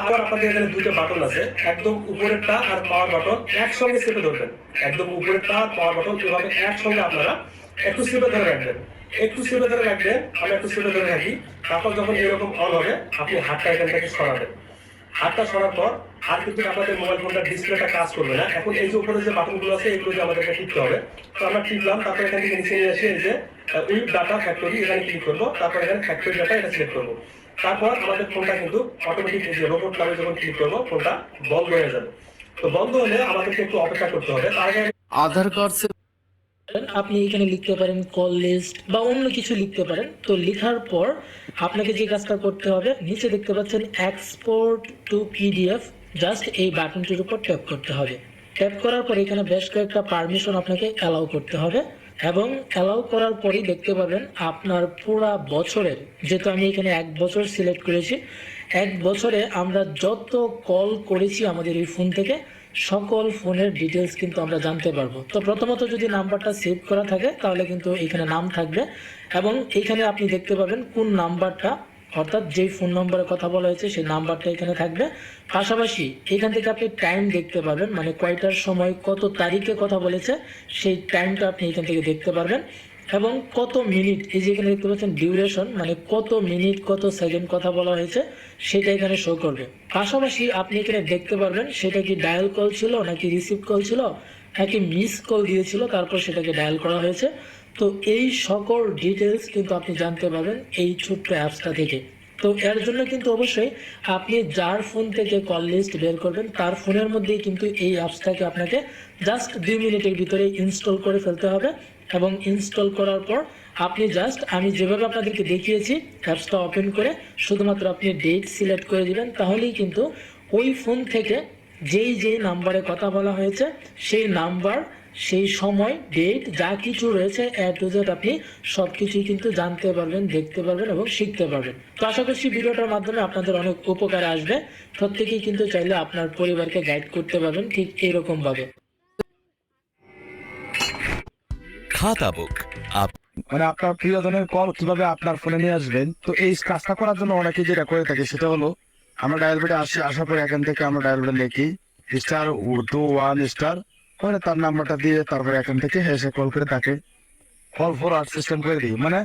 আবার আপনাদের এখানে দুটো বাটন আছে, একদম উপরেরটা আর পাওয়ার বাটন একসঙ্গে চেপে ধরবেন। একদম উপরেরটা আর পাওয়ার বাটন এভাবে একসঙ্গে আপনারা একটু চেপে ধরে রাখবেন। একটু চেপে ধরে রাখবেন, আমি একটু চেপে ধরে রাখি। তারপর যখন এরকম অন হবে, আপনি হাতটা এখান থেকে সরাবেন। হাতটা সরার পর আর কিন্তু আপনাদের মোবাইল ফোনটার ডিসপ্লেটা কাজ করবে না। এখন এই যে উপরে যে বাটনগুলো আছে, এগুলো যে আমাদেরকে টিপতে হবে। তো আমরা টিপলাম, তারপর এখান থেকে নিচে নিয়ে আসি এই যে উইথ ডাটা ফ্যাক্টরি, এখানে ক্লিক করবো। তারপর এখানে ফ্যাক্টরি ডাটা এটা সিলেক্ট করবো। তারপর আমাদের ফোনটা কিন্তু অটোমেটিক এই যে রোবট নামে যখন ক্লিক করবো, ফোনটা বন্ধ হয়ে যাবে। তো বন্ধ হলে আমাদেরকে একটু অপেক্ষা করতে হবে। তার আগে আধার কার্ড আপনি এখানে লিখতে পারেন কল লিস্ট বা অন্য কিছু লিখতে পারেন। তো লেখার পর আপনাকে যে কাজটা করতে হবে, নিচে দেখতে পাচ্ছেন এক্সপোর্ট টু পিডিএফ, জাস্ট এই বাটনটির উপর ট্যাপ করতে হবে। ট্যাপ করার পর এখানে বেশ কয়েকটা পারমিশন আপনাকে অ্যালাউ করতে হবে, এবং অ্যালাউ করার পরই দেখতে পাবেন আপনার পুরা বছরের, যেহেতু আমি এখানে 1 বছর সিলেক্ট করেছি, 1 বছরে আমরা যত কল করেছি আমাদের এই ফোন থেকে সকল ফোনের ডিটেলস কিন্তু আমরা জানতে পারবো। তো প্রথমত যদি নাম্বারটা সেভ করা থাকে তাহলে কিন্তু এখানে নাম থাকবে, এবং এখানে আপনি দেখতে পাবেন কোন নাম্বারটা, অর্থাৎ যেই ফোন নম্বরের কথা বলা হয়েছে সেই নাম্বারটা এখানে থাকবে। পাশাপাশি এখান থেকে আপনি টাইম দেখতে পাবেন, মানে কয়টার সময় কত তারিখে কথা বলেছে সেই টাইমটা আপনি এখান থেকে দেখতে পারবেন, এবং কত মিনিট, এই যে এখানে দেখতে পাচ্ছেন ডিউরেশন, মানে কত মিনিট কত সেকেন্ড কথা বলা হয়েছে সেটা এখানে শো করবে। পাশাপাশি আপনি এখানে দেখতে পারবেন সেটা কি ডায়াল কল ছিল নাকি রিসিভ কল ছিল নাকি মিস কল দিয়েছিল তারপর সেটাকে ডায়াল করা হয়েছে। তো এই সকল ডিটেলস কিন্তু আপনি জানতে পারবেন এই ছোট্ট অ্যাপসটা থেকে। তো এর জন্য কিন্তু অবশ্যই আপনি যার ফোন থেকে কল লিস্ট বের করবেন তার ফোনের মধ্যেই কিন্তু এই অ্যাপসটাকে আপনাকে জাস্ট 2 মিনিটের ভিতরে ইনস্টল করে ফেলতে হবে, এবং ইনস্টল করার পর আপনি জাস্ট আমি যেভাবে আপনাদেরকে দেখিয়েছি অ্যাপসটা ওপেন করে শুধুমাত্র আপনি ডেট সিলেক্ট করে দিবেন, তাহলেই কিন্তু ওই ফোন থেকে যেই নাম্বারে কথা বলা হয়েছে সেই নাম্বার, সেই সময়, ডেট, যা কিছু রয়েছে এ টু জেড আপনি সব কিছুই কিন্তু জানতে পারবেন, দেখতে পারবেন এবং শিখতে পারবেন। তো আশা করছি ভিডিওটার মাধ্যমে আপনাদের অনেক উপকারে আসবে। প্রত্যেকেই কিন্তু চাইলে আপনার পরিবারকে গাইড করতে পারবেন ঠিক এইরকমভাবে। খাতা বুক মানে আপনার প্রিয়জনের কল কিভাবে আপনার ফোনে নিয়ে আসবেন, তো এই কাজটা করার জন্য অনেকে যেটা করে থাকে সেটা হলো আমরা ডায়াল প্যাডে আসার পরে এখান থেকে আমরা ডায়াল প্যাডে লিখি *2 1* পরে তার নাম্বারটা দিয়ে তারপরে এখান থেকে হেসে কল করে তাকে কল ফরওয়ার্ড সিস্টেম করে দিই। মানে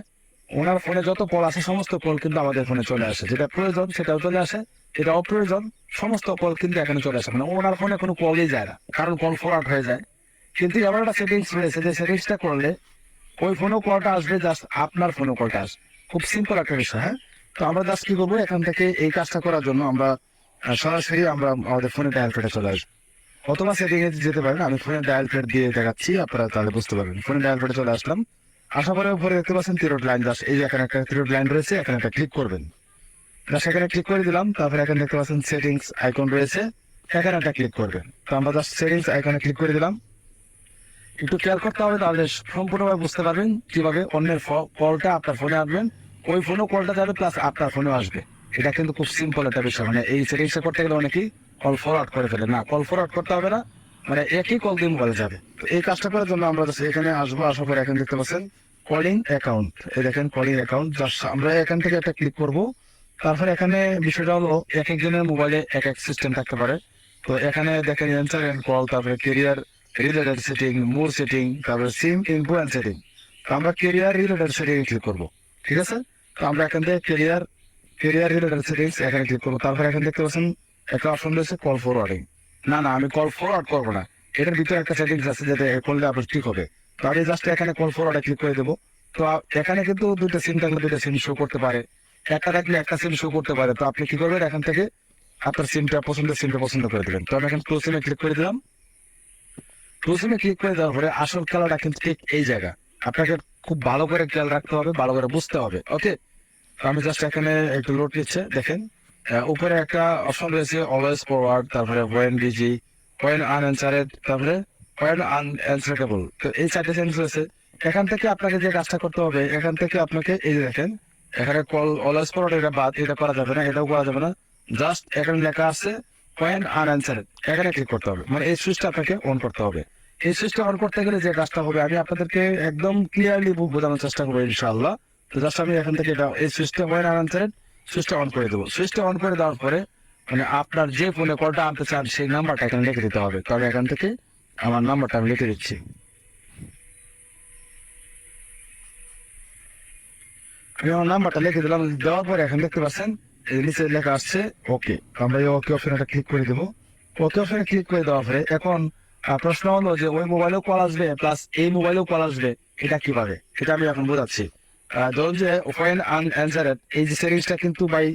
ওনার ফোনে যত কল আসে সমস্ত কল কিন্তু আমাদের ফোনে চলে আসে, যেটা প্রয়োজন সেটাও চলে আসে, যেটা অপ্রয়োজন সমস্ত কল কিন্তু এখানে চলে আসে। মানে ওনার ফোনে কোনো কলই যায় না, কারণ কল ফরওয়ার্ড হয়ে যায়। কিন্তু এমন একটা সেটিংস রয়েছে যে সেটিংসটা করলে ওই ফোনেও কলটা আসবে, জাস্ট আপনার ফোনেও কলটা আসবে। খুব সিম্পল একটা বিষয়। হ্যাঁ, তো আমরা জাস্ট কি করবো, এখান থেকে এই কাজটা করার জন্য আমরা সরাসরি আমরা আমাদের ফোনে ডায়াল প্যাডে চলে আসবো, অথবা সেটিং এ যেতে পারেন। আমি ফোনে ডায়াল প্যাড দিয়ে দেখাচ্ছি, আপনারা তাহলে বুঝতে পারবেন। ফোনে ডায়াল প্যাডে চলে আসলাম, আসার পরে উপরে দেখতে পাচ্ছেন থ্রি লাইন, জাস্ট এই যে এখানে একটা থ্রি লাইন রয়েছে, এখানে একটা ক্লিক করবেন। সেখানে ক্লিক করে দিলাম, তারপরে এখানে দেখতে পাচ্ছেন সেটিংস আইকন রয়েছে, এখানে একটা ক্লিক করবেন। তো আমরা জাস্ট সেটিংস আইকনে ক্লিক করে দিলাম। একটু খেয়াল করতে হবে, তাহলে সম্পূর্ণভাবে বুঝতে পারবেন কিভাবে অন্যের কলটা আপনার ফোনে আসবেন, ওই ফোনও কলটা যাবে প্লাস আপনার ফোনেও আসবে। এটা কিন্তু খুব সিম্পল একটা বিষয়। মানে এই সেটিংসটা করতে গেলে অনেকেই কল ফরওয়ার্ড করে ফেলে, না কল ফরওয়ার্ড করতে হবে না, মানে একই কল দিয়ে মোবাইলে যাবে। তো এই কাজটা করার জন্য আমরা এখানে আসবো, আসার পরে এখানে দেখতে পাচ্ছেন কলিং অ্যাকাউন্ট, এই দেখেন কলিং অ্যাকাউন্ট, জাস্ট আমরা এখান থেকে একটা ক্লিক করব। তারপরে এখানে বিষয়টা হলো এক একজনের মোবাইলে এক এক সিস্টেম থাকতে পারে। তো এখানে দেখেন অ্যান্সার এন্ড কল, তারপরে কেরিয়ার রিলেটেড সেটিং, মোর সেটিং, তারপরে সিম ইনফো এন্ড সেটিং। তো আমরা কেরিয়ার রিলেটেড সেটিং ক্লিক করবো, ঠিক আছে। তো আমরা এখান থেকে কেরিয়ার রিলেটেড সেটিংস এখানে ক্লিক করবো। তারপরে এখানে দেখতে পাচ্ছেন একটা অপশন রয়েছে কল ফরওয়ার্ডিং। না না, আমি কল ফরওয়ার্ড করবো না, এটার ভিতরে একটা সেটিংস আছে যেটা করলে আপনার ঠিক হবে। তো আমি জাস্ট এখানে কল ফরওয়ার্ডে ক্লিক করে দেবো। তো এখানে কিন্তু দুইটা সিম থাকলে দুইটা সিম শো করতে পারে, একটা থাকলে একটা সিম শো করতে পারে। তো আপনি কি করবেন, এখান থেকে আপনার সিমটা পছন্দ করে দেবেন। তো আমি এখন প্রো সিমে ক্লিক করে দিলাম। প্রথমে ক্লিক করে দেওয়ার পরে আসল খেলাটা কিন্তু ঠিক এই জায়গা, আপনাকে খুব ভালো করে খেয়াল রাখতে হবে, ভালো করে বুঝতে হবে। ওকে, আমি জাস্ট এখানে একটু লোড নিচ্ছে, দেখেন উপরে একটা অপশন রয়েছে অলওয়েজ ফরওয়ার্ড, তারপরে ওয়েন বিজি, ওয়েন আনঅ্যান্সারেড, তারপরে ওয়েন আনঅ্যান্সারেবল। তো এই চারটে সেন্স রয়েছে। এখান থেকে আপনাকে যে কাজটা করতে হবে, এখান থেকে আপনাকে এই যে দেখেন এখানে কল অলওয়েজ ফরওয়ার্ড, এটা বাদ, এটা করা যাবে না, এটাও করা যাবে না। জাস্ট এখানে লেখা আছে ওয়েন আনঅ্যান্সারেড, এখানে ক্লিক করতে হবে। মানে এই সুইচটা আপনাকে অন করতে হবে। এই সুইচটা অন করতে গেলে যে কাজটা হবে আমি আপনাদেরকে একদম ক্লিয়ারলি বোঝানোর চেষ্টা করবো ইনশাআল্লাহ। তো জাস্ট আমি এখান থেকে এটা এই সুইচটা ওয়েন আনঅ্যান্সারেড সুইচটা অন করে দেবো। সুইচটা অন করে দেওয়ার পরে মানে আপনার যে ফোনে কলটা আনতে চান সেই নাম্বারটা এখানে লিখে দিতে হবে। তবে এখান থেকে আমার নাম্বারটা আমি লিখে দিচ্ছি। আমি আমার নাম্বারটা লিখে দিলাম, দেওয়ার পরে এখন দেখতে পাচ্ছেন এই নিচে লেখা আসছে ওকে। আমরা এই ওকে অপশনে ক্লিক করে দেবো। ওকে অপশনে ক্লিক করে দেওয়ার পরে এখন প্রশ্ন হলো যে ওই মোবাইলেও কল আসবে প্লাস এই মোবাইলেও কল আসবে, এটা কিভাবে, এটা আমি এখন বোঝাচ্ছি। ধরুন যে ওপেন আনঅ্যানসারেড এই যে সিরিজটা কিন্তু ভাই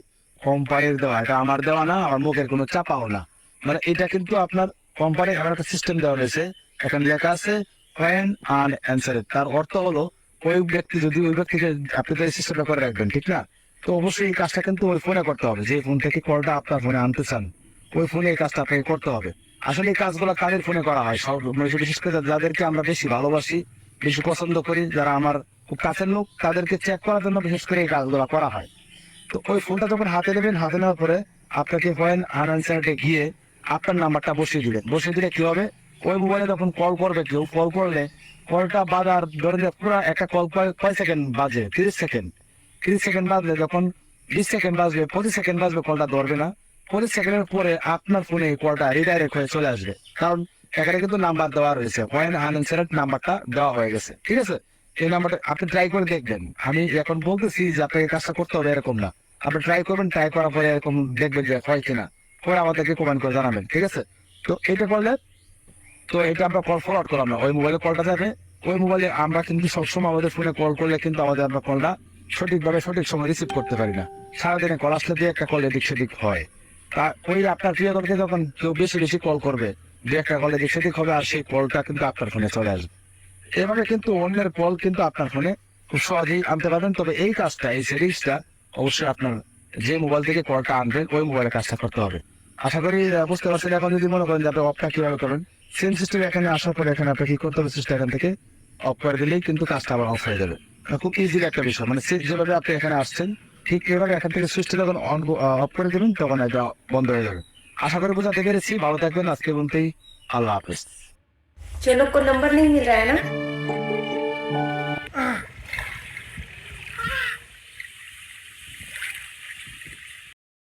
কোম্পানির দেওয়া, এটা আমার দেওয়া না, আমার মুখের কোনো চাপাও না। মানে এটা কিন্তু আপনার কোম্পানির আমার একটা সিস্টেম দেওয়া রয়েছে, এখানে লেখা আছে ওপেন আনঅ্যানসারেড। তার অর্থ হলো ওই ব্যক্তি যদি ওই ব্যক্তিকে আপনি তো সিস্টেমটা করে রাখবেন, ঠিক না? তো অবশ্যই এই কাজটা কিন্তু ওই ফোনে করতে হবে, যে ফোন থেকে কলটা আপনার ফোনে আনতে চান ওই ফোনে এই কাজটা আপনাকে করতে হবে। আসলে এই কাজগুলো কাদের ফোনে করা হয়, সব বিশেষ করে যাদেরকে আমরা বেশি ভালোবাসি, বেশি পছন্দ করি, যারা আমার খুব কাছের লোক, তাদেরকে চেক করার জন্য বিশেষ করে এই কাজগুলো করা হয়। তো ওই ফোনটা যখন হাতে নেবেন, হাতে নেওয়ার পরে আপনাকে পয়েন্ট আনসারে গিয়ে আপনার নাম্বারটা বসিয়ে দিবেন। বসিয়ে দিলে কি হবে, ওই মোবাইলে যখন কল করবে কেউ, কল করলে কলটা বাজার ধরে পুরো একটা কল কয় সেকেন্ড বাজে, 30 সেকেন্ড। 30 সেকেন্ড বাজলে যখন 20 সেকেন্ড বাজবে, 25 সেকেন্ড বাজবে, কলটা ধরবে না। 25 সেকেন্ডের পরে আপনার ফোনে কলটা রিডাইরেক্ট হয়ে চলে আসবে, কারণ এখানে কিন্তু নাম্বার দেওয়া রয়েছে, পয়েন্ট আনসারেড নাম্বারটা দেওয়া হয়ে গেছে, ঠিক আছে? এই নাম্বারটা আপনি ট্রাই করে দেখবেন। আমি এখন বলতেছি যে আপনাকে কাজটা করতে হবে এরকম না, আপনি ট্রাই করবেন, ট্রাই করার পরে এরকম দেখবেন যে হয় কিনা, পরে আমাদেরকে কমেন্ট করে জানাবেন, ঠিক আছে? তো এটা করলে, তো এটা আমরা কল ফরওয়ার্ড করলাম না, ওই মোবাইলে কলটা যাবে। ওই মোবাইলে আমরা কিন্তু সবসময় আমাদের ফোনে কল করলে কিন্তু আমাদের আমরা কলটা সঠিকভাবে সঠিক সময় রিসিভ করতে পারি না। সারাদিনে কল আসলে দিয়ে একটা কল এদিক সেদিক হয়। তা ওই আপনার প্রিয় কলকে যখন কেউ বেশি বেশি কল করবে, দু একটা কল এদিক সেদিক হবে, আর সেই কলটা কিন্তু আপনার ফোনে চলে আসবে। এভাবে কিন্তু অন্যের কল কিন্তু আপনার ফোনে খুব সহজেই আনতে পারবেন। তবে এই কাজটা, এই সিরিজটা অবশ্যই আপনার যে মোবাইল থেকে কলটা আনবেন ওই মোবাইলে কাজটা করতে হবে। আশা করি বুঝতে পারছেন। এখন যদি মনে করেন যে আপনি অফটা কিভাবে করবেন, সেম সিস্টেম এখানে আসার পরে এখানে আপনি কি করতে হবে, সিস্টেম এখান থেকে অফ করে দিলেই কিন্তু কাজটা আবার অফ হয়ে যাবে। খুব ইজি একটা বিষয়, মানে যেভাবে আপনি এখানে আসছেন ঠিক এভাবে এখান থেকে সুইচটা যখন অফ করে দেবেন তখন এটা বন্ধ হয়ে যাবে। আশা করি বোঝাতে পেরেছি। ভালো থাকবেন। আজকে বলতেই আল্লাহ হাফেজ। चलो को नंबर नहीं मिल रहा है ना।